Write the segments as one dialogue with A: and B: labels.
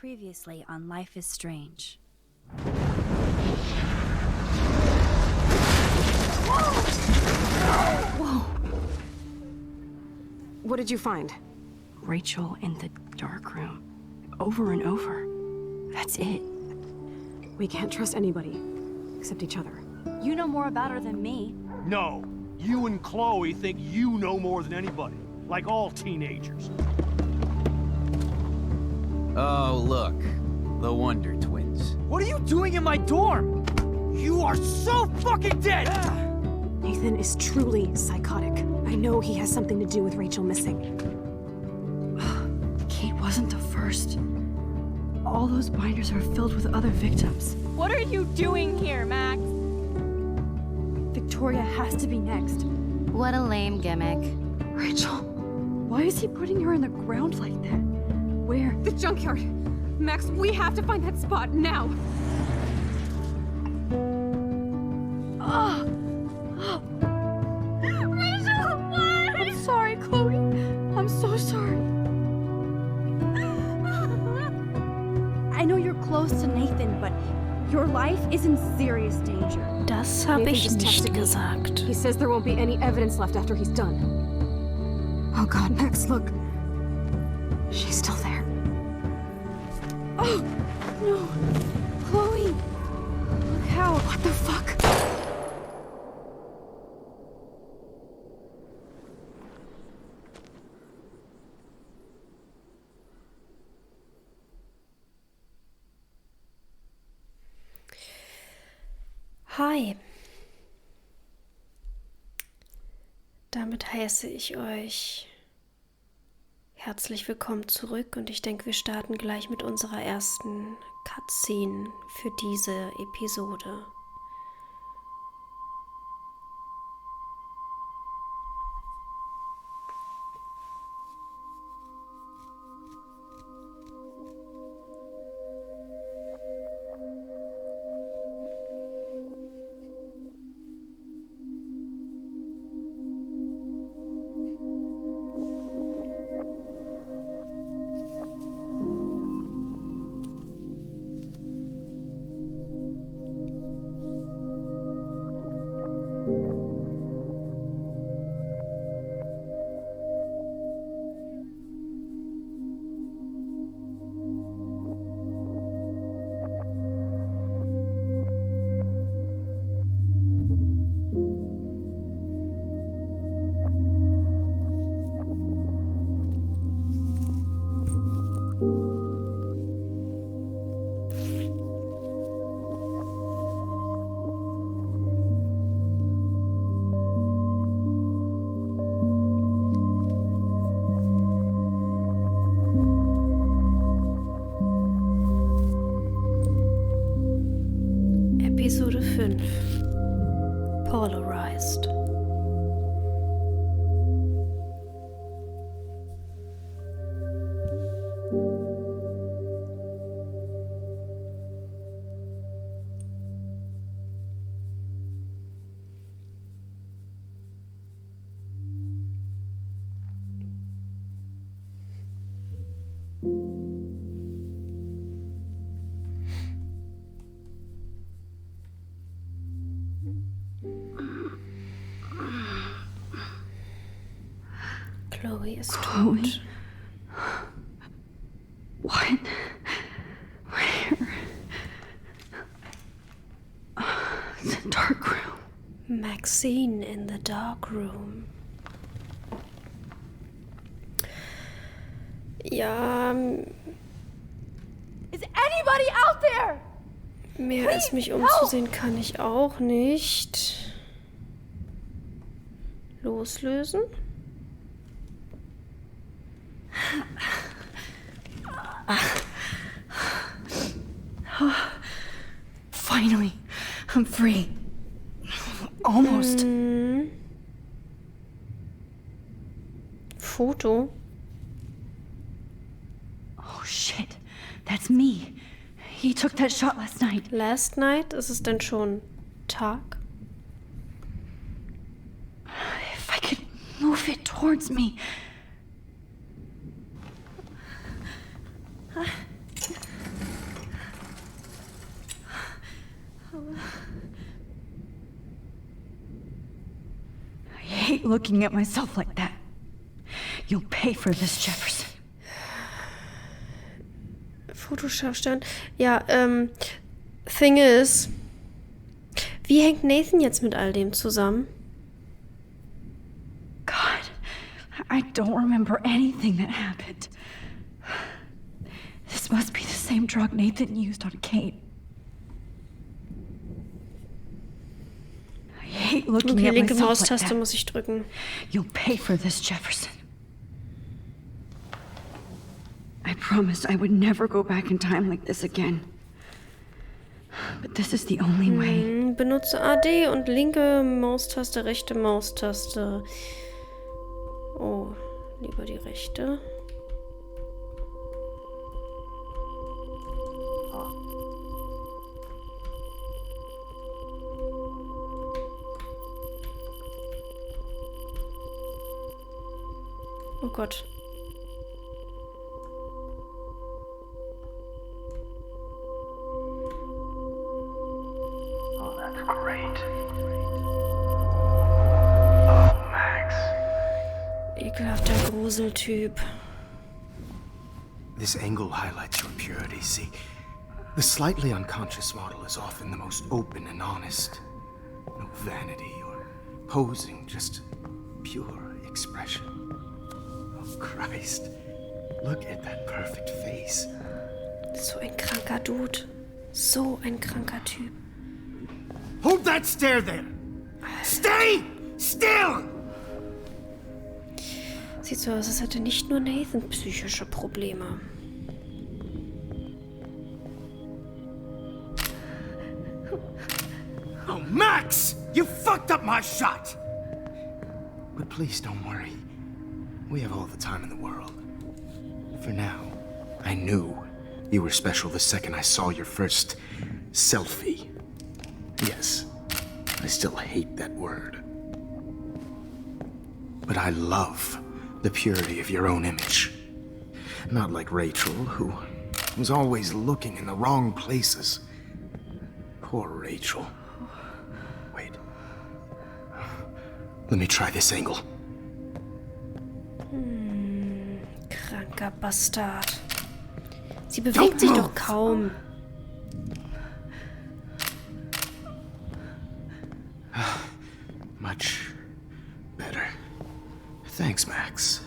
A: Previously on Life is Strange.
B: Whoa! What did you find?
C: Rachel in the darkroom. Over and over. That's it.
B: We can't trust anybody, except each other.
A: You know more about her than me.
D: No. You and Chloe think you know more than anybody. Like all teenagers.
E: Oh, look. The Wonder Twins.
D: What are you doing in my dorm? You are so fucking dead!
B: Nathan is truly psychotic. I know he has something to do with Rachel missing.
C: Kate wasn't the first. All those binders are filled with other victims.
F: What are you doing here, Max?
C: Victoria has to be next.
A: What a lame gimmick.
C: Rachel, why is he putting her in the ground like that? Where?
B: The junkyard! Max, we have to find that spot now!
C: Rachel, what? I'm sorry, Chloe. I'm so sorry. I know you're close to Nathan, but your life is in serious danger.
G: Das habe
B: Nathan
G: ich
B: just
G: nicht
B: texted me.
G: gesagt.
B: He says there won't be any evidence left after he's done. Oh god, Max, look. She's still there.
C: Oh, no. Chloe. Look how.
B: What the fuck?
G: Hi. Damit heiße ich euch herzlich willkommen zurück und ich denke, wir starten gleich mit unserer ersten Cutscene für diese Episode. Episode 5 Polarized. Chloe ist tot.
C: What? Where? The darkroom.
G: Maxine in the darkroom. Ja,
F: Is anybody out there?
G: mehr als mich umzusehen kann ich auch nicht. Loslösen?
C: Finally, I'm free. Almost.
G: Foto?
C: Oh shit, that's me. He took that shot last night.
G: Last night? Ist es denn schon Tag?
C: If I could move it towards me.
H: hate looking at myself like that. You'll pay for this, Jefferson.
G: Photoshop-Stand. Ja, Thing is, wie hängt Nathan jetzt mit all dem zusammen?
H: God, I don't remember anything that happened. This must be the same drug Nathan used on Kate. I hate looking
G: Okay,
H: at
G: linke
H: myself like
G: Maustaste
H: that.
G: muss ich drücken.
H: You'll pay for this, Jefferson. I promised I would never go back in time like this again. But this is the only way.
G: Benutze AD und linke Maustaste, rechte Maustaste. Oh, lieber die rechte. Oh Gott.
I: Oh, that's great. Oh, Max.
G: Ekelhafter Gruseltyp.
J: This angle highlights your purity, see? The slightly unconscious model is often the most open and honest. No vanity or posing, just pure expression. Oh, Christ. Look at that perfect face.
G: So ein kranker Dude. So ein kranker Typ.
J: Hold that stare there! Stay still!
G: Sieht so aus, als hätte nicht nur Nathan psychische Probleme.
J: Oh, Max! You fucked up my shot! But please don't worry. We have all the time in the world. For now, I knew you were special the second I saw your first selfie. Yes, I still hate that word. But I love the purity of your own image. Not like Rachel, who was always looking in the wrong places. Poor Rachel. Wait. Let me try this angle.
G: Kranker Bastard. Sie bewegt sich doch kaum.
J: Much better. Thanks, Max.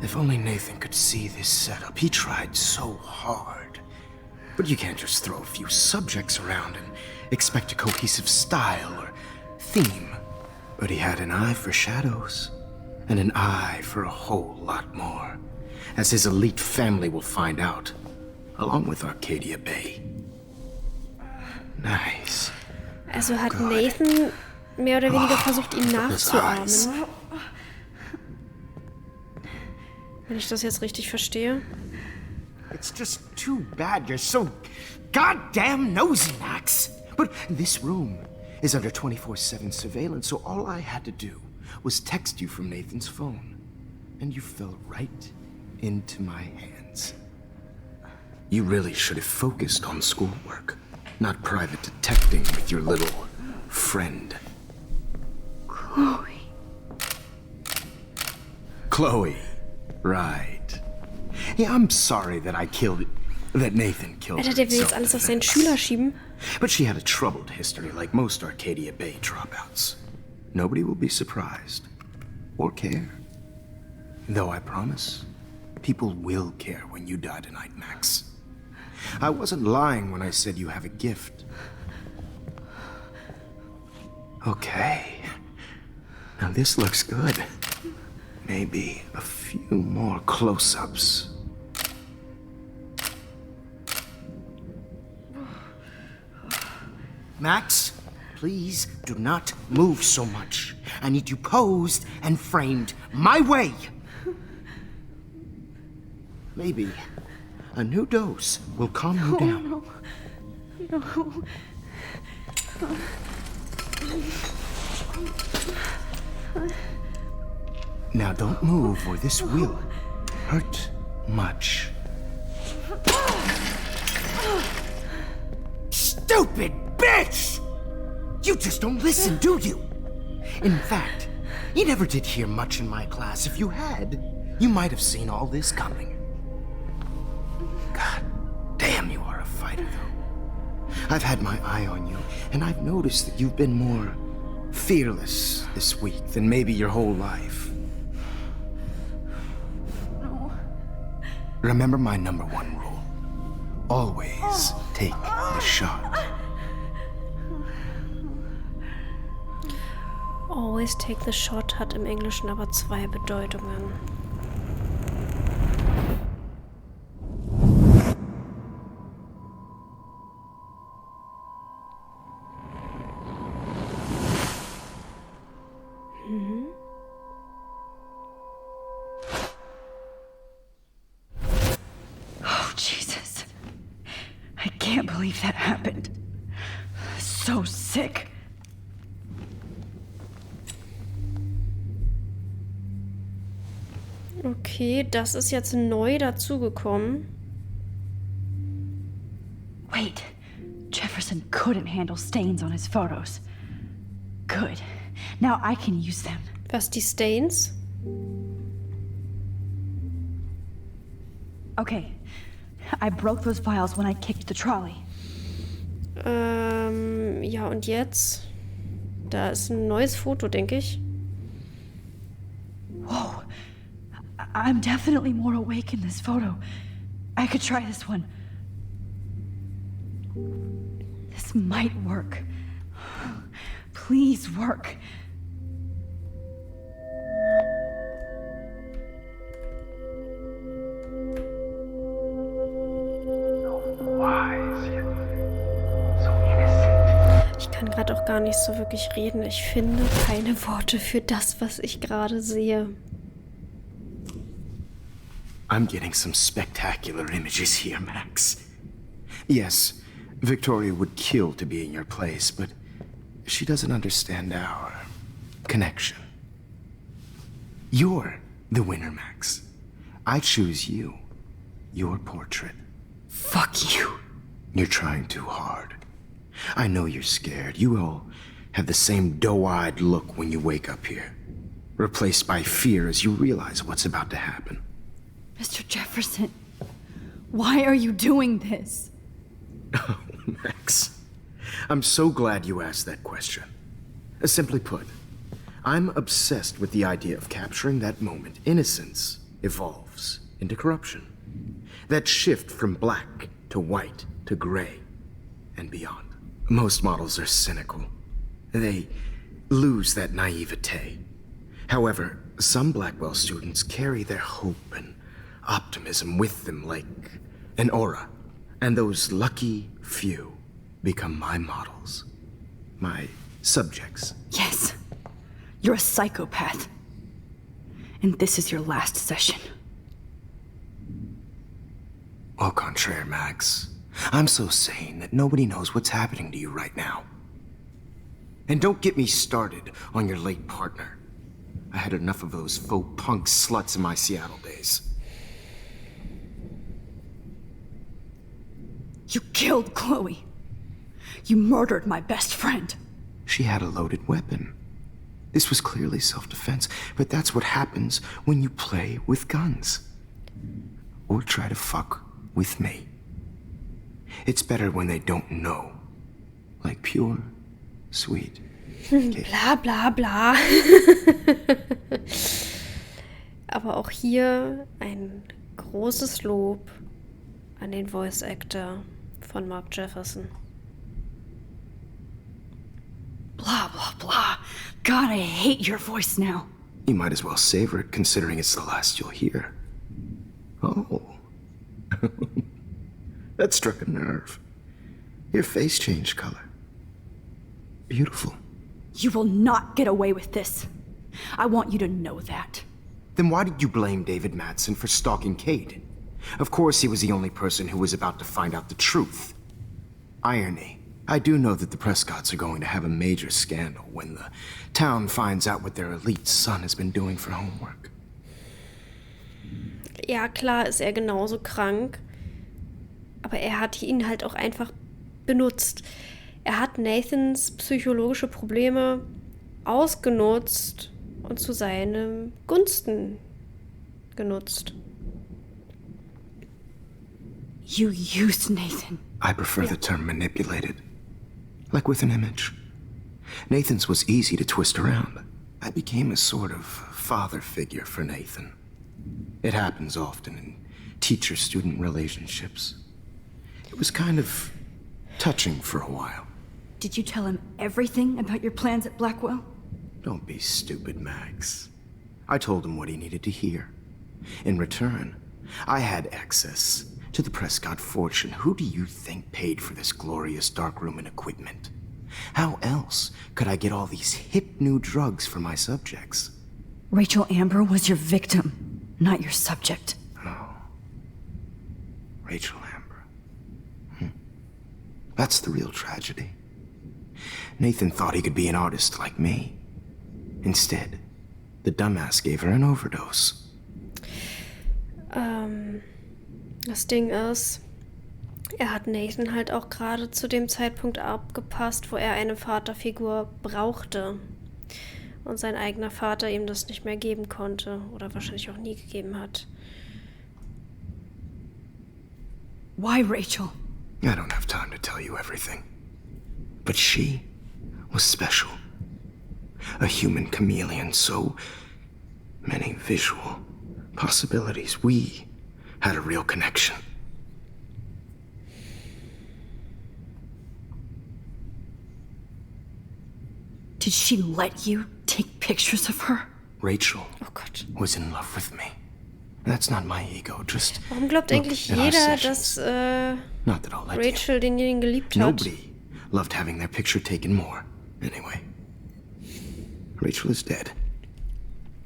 J: If only Nathan could see this setup. He tried so hard. But you can't just throw a few subjects around and expect a cohesive style or theme. But he had an eye for shadows, and an eye for a whole lot more, as his elite family will find out, along with Arcadia Bay. Nice.
G: Also hat Nathan mehr oder weniger versucht, ihn nachzuahmen. Wenn ich das jetzt richtig verstehe.
J: It's just too bad you're so goddamn nosy, Max. But this room is under 24/7 surveillance, so all I had to do was text you from Nathan's phone. And you fell right into my hands. You really should have focused on schoolwork, not private detecting with your little friend.
H: Chloe.
J: Chloe. Right. Yeah, I'm sorry that Nathan killed
G: Alter,
J: her.
G: der
J: in
G: will jetzt alles auf seinen
J: self-defense.
G: Schüler schieben.
J: But she had a troubled history like most Arcadia Bay dropouts. Nobody will be surprised. Or care. Though I promise, people will care when you die tonight, Max. I wasn't lying when I said you have a gift. Okay. Now this looks good. Maybe a few more close-ups. Max, please do not move so much. I need you posed and framed my way. Maybe a new dose will calm you down.
H: No.
J: Now don't move or this will hurt much. Stupid bitch! You just don't listen, do you? In fact, You never did hear much in my class. If you had, you might have seen all this coming. God damn, you are a fighter, though. I've had my eye on you, and I've noticed that you've been more fearless this week than maybe your whole life.
H: No.
J: Remember my number one rule. Always take the shot.
G: Always take the shot hat im Englischen aber zwei Bedeutungen.
H: Oh, Jesus. I can't believe that happened. So sick.
G: Okay, das ist jetzt neu dazugekommen.
H: Wait, Jefferson couldn't handle stains on his photos. Good. Now I can use them.
G: Was, die Stains?
H: Okay. I broke those files when I kicked the trolley.
G: Ja, und jetzt? Da ist ein neues Foto, denke ich.
H: Whoa. I'm definitely more awake in this photo. I could try this one. This might work. Please work.
I: Wise, yet so innocent.
G: Ich kann gerade auch gar nicht so wirklich reden. Ich finde keine Worte für das, was ich gerade sehe.
J: I'm getting some spectacular images here, Max. Yes, Victoria would kill to be in your place, but she doesn't understand our connection. You're the winner, Max. I choose you. Your portrait.
H: Fuck you.
J: You're trying too hard. I know you're scared. You all have the same doe-eyed look when you wake up here, replaced by fear as you realize what's about to happen.
H: Mr. Jefferson, why are you doing this?
J: Oh, Max. I'm so glad you asked that question. Simply put, I'm obsessed with the idea of capturing that moment innocence evolves into corruption. That shift from black to white to gray and beyond. Most models are cynical. They lose that naivete. However, some Blackwell students carry their hope and optimism with them like an aura. And those lucky few become my models. My subjects.
H: Yes, you're a psychopath. And this is your last session.
J: Au contraire, Max. I'm so sane that nobody knows what's happening to you right now. And don't get me started on your late partner. I had enough of those faux punk sluts in my Seattle days.
H: You killed Chloe. You murdered my best friend.
J: She had a loaded weapon. This was clearly self-defense, but that's what happens when you play with guns. Or try to fuck with me. It's better when they don't know. Like pure, sweet.
G: Bla bla bla. Aber auch hier ein großes Lob an den Voice Actor von Mark Jefferson.
H: Blah, blah, blah. God, I hate your voice now.
J: You might as well savor it, considering it's the last you'll hear. Oh. That struck a nerve. Your face changed color. Beautiful.
H: You will not get away with this. I want you to know that.
J: Then why did you blame David Madsen for stalking Kate? Of course he was the only person who was about to find out the truth. Irony. I do know that the Prescotts are going to have a major scandal when the town finds out what their elite son has been doing for homework.
G: Ja, klar ist er genauso krank, aber er hat ihn halt auch einfach benutzt. Er hat Nathans psychologische Probleme ausgenutzt und zu seinem Gunsten genutzt.
H: You used Nathan.
J: I prefer the term manipulated. Like with an image. Nathan's was easy to twist around. I became a sort of father figure for Nathan. It happens often in teacher-student relationships. It was kind of touching for a while.
H: Did you tell him everything about your plans at Blackwell?
J: Don't be stupid, Max. I told him what he needed to hear. In return, I had access to the Prescott fortune. Who do you think paid for this glorious darkroom and equipment? How else could I get all these hip new drugs for my subjects?
H: Rachel Amber was your victim, not your subject.
J: Oh. Rachel Amber. That's the real tragedy. Nathan thought he could be an artist like me. Instead, the dumbass gave her an overdose.
G: Das Ding ist, er hat Nathan halt auch gerade zu dem Zeitpunkt abgepasst, wo er eine Vaterfigur brauchte. Und sein eigener Vater ihm das nicht mehr geben konnte. Oder wahrscheinlich auch nie gegeben hat.
H: Why, Rachel?
J: I don't have time to tell you everything. But she was special. A human chameleon, so many visual possibilities. We had a real connection.
H: Did she let you take pictures of her?
J: Rachel
G: Oh Gott.
J: was in love with me. That's not my ego, just
G: Warum glaubt
J: look
G: eigentlich
J: at our
G: jeder,
J: sessions.
G: dass
J: Not that I'll let
G: Rachel denjenigen geliebt
J: you.
G: hat?
J: Nobody loved having their picture taken more. Anyway, Rachel is dead.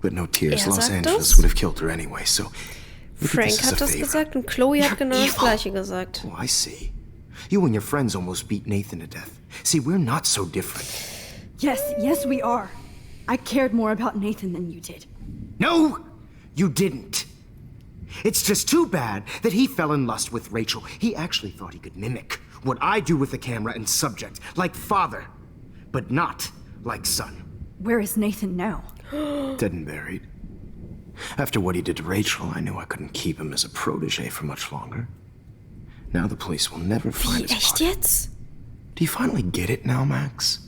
J: But no tears.
G: Er
J: Los
G: sagt
J: Angeles
G: das?
J: would have killed her anyway, so look at
G: Frank
J: this as
G: hat
J: a
G: das
J: favor.
G: gesagt und Chloe hat genau das
H: evil.
G: Gleiche gesagt.
J: Oh, I see. You and your friends almost beat Nathan to death. See, we're not so different.
H: Yes, we are. I cared more about Nathan than you did.
J: No, you didn't. It's just too bad that he fell in lust with Rachel. He actually thought he could mimic what I do with the camera and subject, like father, but not like son.
H: Where is Nathan now?
J: Dead and buried. After what he did to Rachel, I knew I couldn't keep him as a protege for much longer. Now the police will never find
G: Wie,
J: his
G: echt
J: body.
G: jetzt?
J: Do you finally get it now, Max?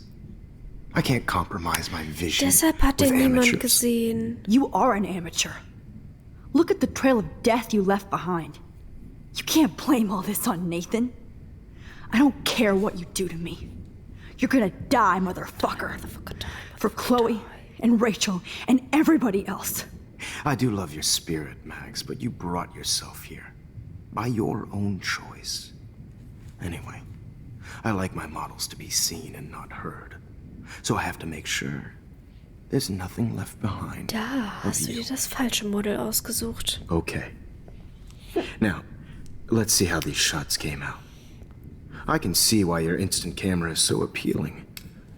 J: I can't compromise my vision
G: Deshalb hat
J: with
G: den niemand
J: amateurs.
G: gesehen.
H: You are an amateur. Look at the trail of death you left behind. You can't blame all this on Nathan. I don't care what you do to me. You're gonna die, motherfucker. For Chloe and Rachel and everybody else.
J: I do love your spirit, Max, but you brought yourself here. By your own choice. Anyway, I like my models to be seen and not heard. So I have to make sure there's nothing left behind.
G: Da
J: of
G: hast du
J: you.
G: dir das falsche Model ausgesucht.
J: Okay. Now, let's see how these shots came out. I can see why your instant camera is so appealing.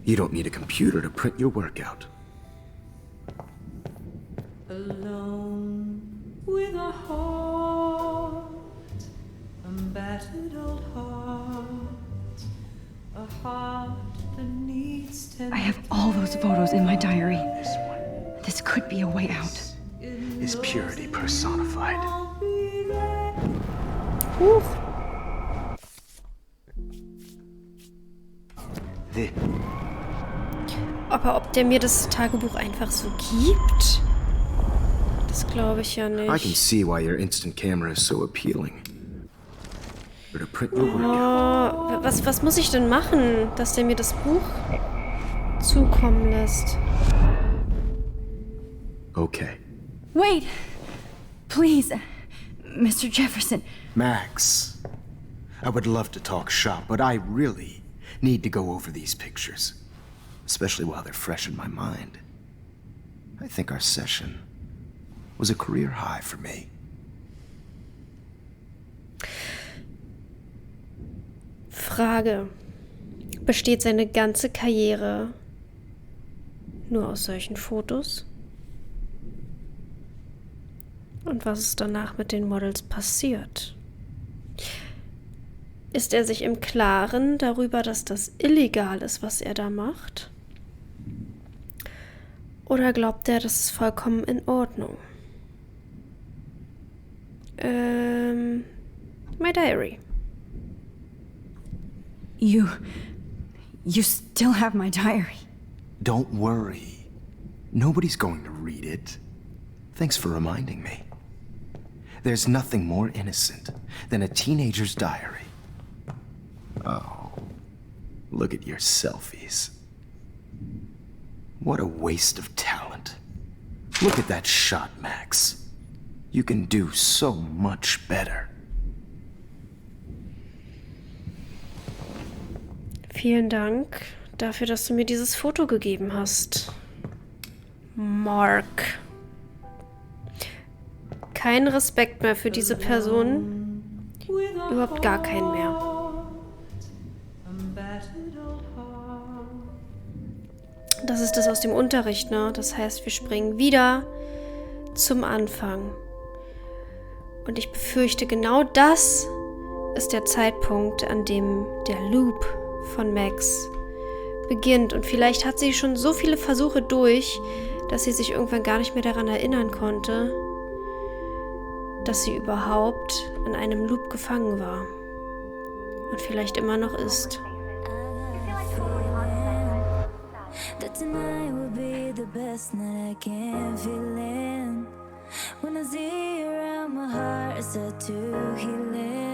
J: You don't need a computer to print your work out.
K: Alone with a heart, a battered old heart, a heart that needs tender.
H: I have all those photos in my diary. This could be a way out.
J: Is purity personified. The
G: Aber ob der mir das Tagebuch einfach so gibt? Das glaube ich ja
J: I can
G: nicht.
J: see why your instant camera is so appealing. To print your work out.
G: Oh, was muss ich denn machen, dass der mir das Buch zukommen lässt?
J: Okay.
H: Wait! Please, Mr. Jefferson.
J: Max, I would love to talk shop, but I really need to go over these pictures. Especially while they're fresh in my mind. I think our session was a career high for me.
G: Frage. Besteht seine ganze Karriere nur aus solchen Fotos? Und was ist danach mit den Models passiert? Ist er sich im Klaren darüber, dass das illegal ist, was er da macht? Oder glaubt er, das ist vollkommen in Ordnung? My diary.
H: You still have my diary.
J: Don't worry. Nobody's going to read it. Thanks for reminding me. There's nothing more innocent than a teenager's diary. Oh, look at your selfies. What a waste of talent. Look at that shot, Max. You can do so much better.
G: Vielen Dank dafür, dass du mir dieses Foto gegeben hast. Mark. Kein Respekt mehr für diese Person. Überhaupt gar keinen mehr. Das ist das aus dem Unterricht, ne? Das heißt, wir springen wieder zum Anfang. Und ich befürchte, genau das ist der Zeitpunkt, an dem der Loop von Max beginnt. Und vielleicht hat sie schon so viele Versuche durch, dass sie sich irgendwann gar nicht mehr daran erinnern konnte, dass sie überhaupt in einem Loop gefangen war. Und vielleicht immer noch ist.
L: That tonight will be the best night I can feel in. When I see you around, my heart is set to healing.